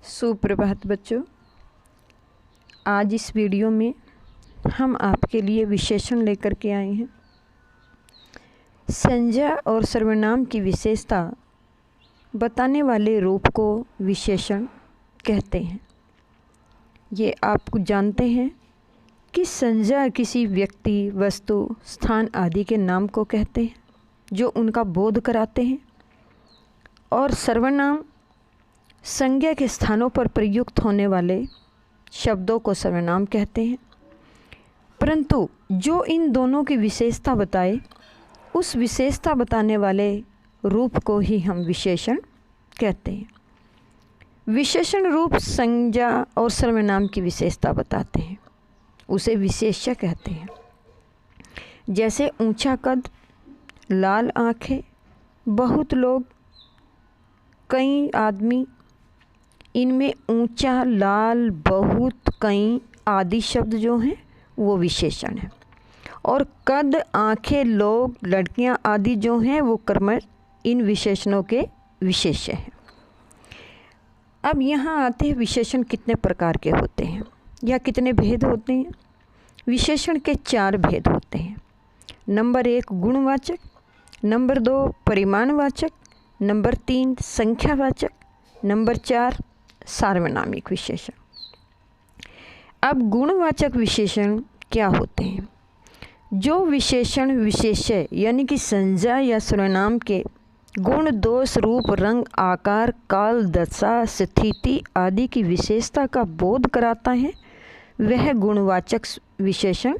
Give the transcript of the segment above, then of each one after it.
सुप्रभात बच्चों। आज इस वीडियो में हम आपके लिए विशेषण लेकर के आए हैं। संज्ञा और सर्वनाम की विशेषता बताने वाले रूप को विशेषण कहते हैं। ये आप जानते हैं कि संज्ञा किसी व्यक्ति, वस्तु, स्थान आदि के नाम को कहते हैं जो उनका बोध कराते हैं, और सर्वनाम संज्ञा के स्थानों पर प्रयुक्त होने वाले शब्दों को सर्वनाम कहते हैं। परंतु जो इन दोनों की विशेषता बताए, उस विशेषता बताने वाले रूप को ही हम विशेषण कहते हैं। विशेषण रूप संज्ञा और सर्वनाम की विशेषता बताते हैं, उसे विशेष्य कहते हैं। जैसे ऊंचा कद, लाल आँखें, बहुत लोग, कई आदमी, इनमें ऊंचा, लाल, बहुत, कई आदि शब्द जो हैं वो विशेषण है। और कद, आँखें, लोग, लड़कियां आदि जो हैं वो क्रमश इन विशेषणों के विशेष्य हैं। अब यहाँ आते हैं विशेषण कितने प्रकार के होते हैं या कितने भेद होते हैं। विशेषण के 4 भेद होते हैं। नंबर 1 गुणवाचक, नंबर 2 परिमाणवाचक, नंबर 3 संख्यावाचक, नंबर 4 सार्वनामिक विशेषण। अब गुणवाचक विशेषण क्या होते हैं? जो विशेषण विशेष्य यानी कि संज्ञा या सर्वनाम के गुण, दोष, रूप, रंग, आकार, काल, दशा, स्थिति आदि की विशेषता का बोध कराता है, वह गुणवाचक विशेषण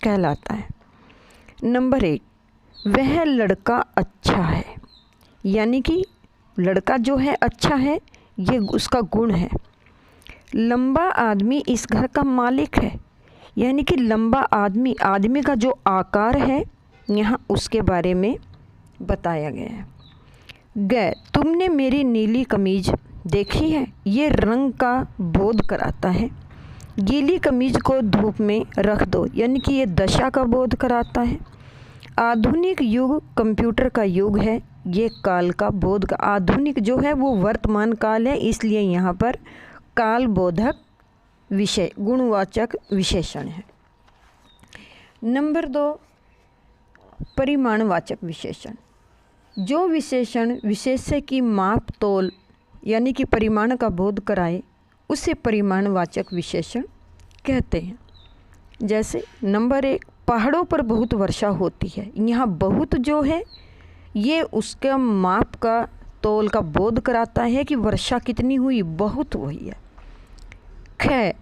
कहलाता है। नंबर 1 वह लड़का अच्छा है, यानी कि लड़का जो है अच्छा है, ये उसका गुण है। लंबा आदमी इस घर का मालिक है, यानी कि लंबा आदमी, आदमी का जो आकार है यहाँ उसके बारे में बताया गया है। तुमने मेरी नीली कमीज देखी है, ये रंग का बोध कराता है। गीली कमीज को धूप में रख दो, यानी कि ये दशा का बोध कराता है। आधुनिक युग कंप्यूटर का युग है, ये काल का बोध का। आधुनिक जो है वो वर्तमान काल है, इसलिए यहाँ पर काल बोधक विषय गुणवाचक विशेषण है। नंबर 2 परिमाणवाचक विशेषण। जो विशेषण विशेष्य की माप तोल यानी कि परिमाण का बोध कराए, उसे परिमाणवाचक विशेषण कहते हैं। जैसे नंबर 1 पहाड़ों पर बहुत वर्षा होती है। यहाँ बहुत जो है ये उसका माप का, तोल का बोध कराता है कि वर्षा कितनी हुई, बहुत हुई है।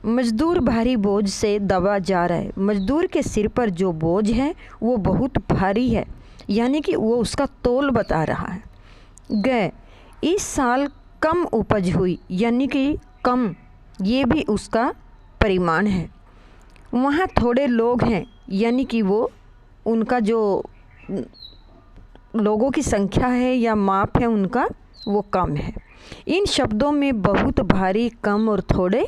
मजदूर भारी बोझ से दबा जा रहा है। मजदूर के सिर पर जो बोझ है वो बहुत भारी है, यानी कि वो उसका तोल बता रहा है। इस साल कम उपज हुई, यानी कि कम, ये भी उसका परिमाण है। वहाँ थोड़े लोग हैं, यानी कि वो उनका जो लोगों की संख्या है या माप है उनका, वो कम है। इन शब्दों में बहुत, भारी, कम और थोड़े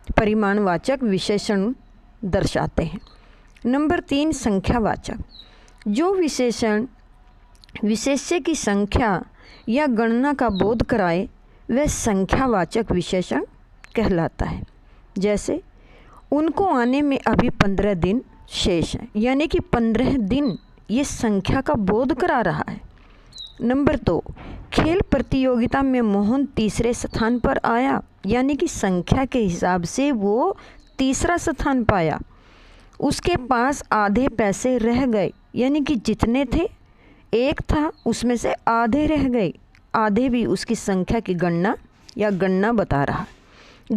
परिमाणवाचक विशेषण दर्शाते हैं। नंबर 3 संख्यावाचक। जो विशेषण विशेष्य की संख्या या गणना का बोध कराए, वह संख्यावाचक विशेषण कहलाता है। जैसे उनको आने में अभी 15 दिन शेष हैं, यानी कि 15 दिन ये संख्या का बोध करा रहा है। नंबर 2 खेल प्रतियोगिता में मोहन तीसरे स्थान पर आया, यानी कि संख्या के हिसाब से वो तीसरा स्थान पाया। उसके पास आधे पैसे रह गए, यानी कि जितने थे 1 था, उसमें से आधे रह गए। आधे भी उसकी संख्या की गणना या गणना बता रहा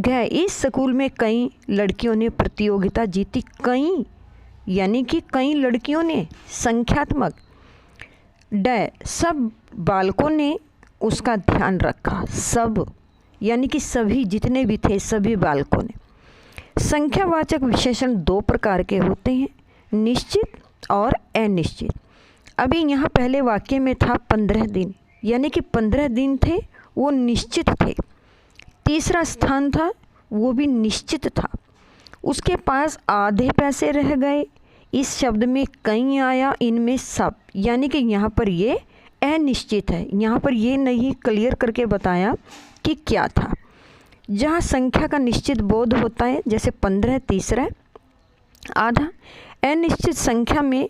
है। इस स्कूल में कई लड़कियों ने प्रतियोगिता जीती। कई यानी कि कई लड़कियों ने, संख्यात्मक। सब बालकों ने उसका ध्यान रखा। सब यानी कि सभी, जितने भी थे सभी बालकों ने। संख्यावाचक विशेषण 2 प्रकार के होते हैं, निश्चित और अनिश्चित। अभी यहाँ पहले वाक्य में था 15 दिन, यानी कि 15 दिन थे, वो निश्चित थे। तीसरा स्थान था, वो भी निश्चित था। उसके पास आधे पैसे रह गए। इस शब्द में कई आया, इनमें सब, यानी कि यहाँ पर ये अनिश्चित है। यहाँ पर ये नहीं क्लियर करके बताया कि क्या था। जहाँ संख्या का निश्चित बोध होता है, जैसे 15 तीसरा आधा। अनिश्चित संख्या में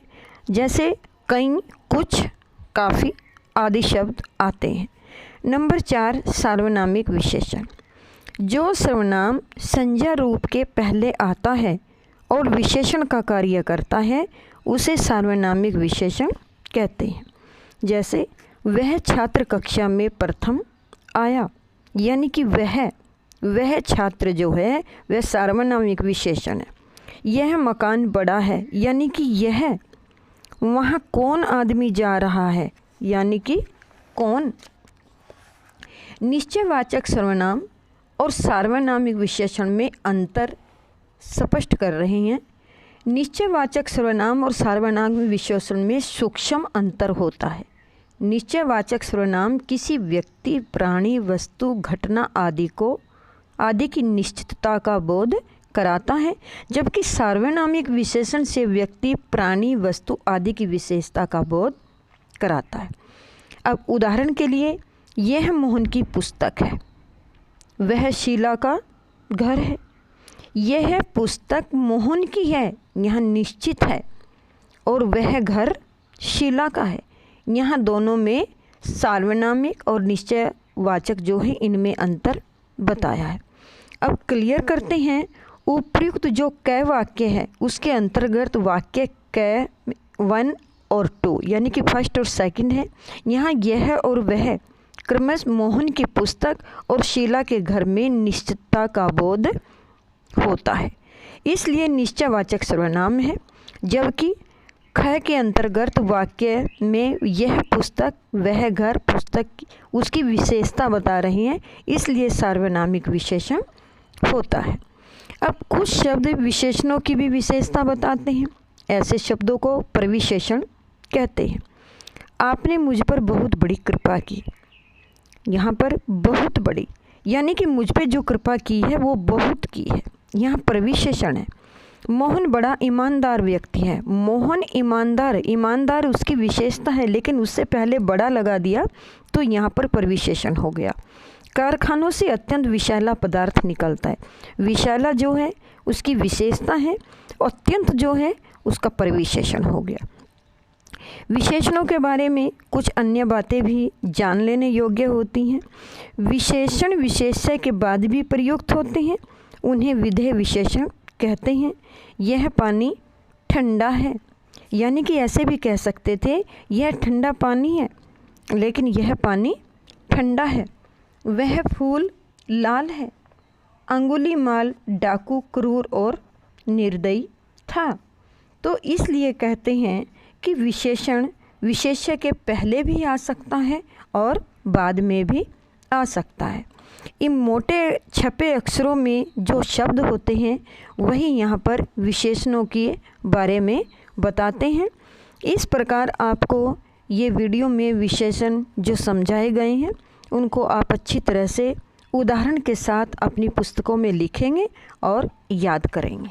जैसे कई, कुछ, काफ़ी आदि शब्द आते हैं। नंबर 4 सार्वनामिक विशेषण। जो सर्वनाम संज्ञा रूप के पहले आता है और विशेषण का कार्य करता है उसे सार्वनामिक विशेषण कहते हैं। जैसे वह छात्र कक्षा में प्रथम आया, यानी कि वह छात्र जो है वह सार्वनामिक विशेषण है। यह मकान बड़ा है, यानी कि यह। वहाँ कौन आदमी जा रहा है, यानी कि कौन। निश्चयवाचक सर्वनाम और सार्वनामिक विशेषण में अंतर स्पष्ट कर रहे हैं। निश्चयवाचक सर्वनाम और सार्वनामिक विशेषण में सूक्ष्म अंतर होता है। निश्चयवाचक सर्वनाम किसी व्यक्ति, प्राणी, वस्तु, घटना आदि की निश्चितता का बोध कराता है, जबकि सार्वनामिक विशेषण से व्यक्ति, प्राणी, वस्तु आदि की विशेषता का बोध कराता है। अब उदाहरण के लिए, यह मोहन की पुस्तक है, वह शीला का घर है। यह पुस्तक मोहन की है, यहाँ निश्चित है, और वह घर शीला का है। यहाँ दोनों में सार्वनामिक और निश्चयवाचक जो है इनमें अंतर बताया है। अब क्लियर करते हैं। उपयुक्त जो क वाक्य है उसके अंतर्गत वाक्य क 1 और 2 यानी कि फर्स्ट और सेकंड है। यहाँ यह और वह क्रमशः मोहन की पुस्तक और शीला के घर में निश्चितता का बोध होता है, इसलिए निश्चयवाचक सर्वनाम है। जबकि ख के अंतर्गत वाक्य में यह पुस्तक, वह घर, पुस्तक उसकी विशेषता बता रही हैं, इसलिए सार्वनामिक विशेषण होता है। अब कुछ शब्द विशेषणों की भी विशेषता बताते हैं। ऐसे शब्दों को प्रविशेषण कहते हैं। आपने मुझ पर बहुत बड़ी कृपा की। यहाँ पर बहुत बड़ी यानी कि मुझ पे जो कृपा की है वो बहुत की है, यहाँ प्रविशेषण है। मोहन बड़ा ईमानदार व्यक्ति है। मोहन ईमानदार उसकी विशेषता है, लेकिन उससे पहले बड़ा लगा दिया तो यहाँ पर प्रविशेषण हो गया। कारखानों से अत्यंत विषैला पदार्थ निकलता है। विषैला जो है उसकी विशेषता है, अत्यंत जो है उसका प्रविशेषण हो गया। विशेषणों के बारे में कुछ अन्य बातें भी जान लेने योग्य होती हैं। विशेषण विशेष्य के बाद भी प्रयुक्त होते हैं, उन्हें विधेय विशेषण कहते हैं। यह पानी ठंडा है, यानी कि ऐसे भी कह सकते थे यह ठंडा पानी है, लेकिन यह पानी ठंडा है। वह फूल लाल है। अंगुलीमाल डाकू, क्रूर और निर्दयी था। तो इसलिए कहते हैं कि विशेषण विशेष्य के पहले भी आ सकता है और बाद में भी आ सकता है। इन मोटे छपे अक्षरों में जो शब्द होते हैं वही यहाँ पर विशेषणों के बारे में बताते हैं। इस प्रकार आपको ये वीडियो में विशेषण जो समझाए गए हैं उनको आप अच्छी तरह से उदाहरण के साथ अपनी पुस्तकों में लिखेंगे और याद करेंगे।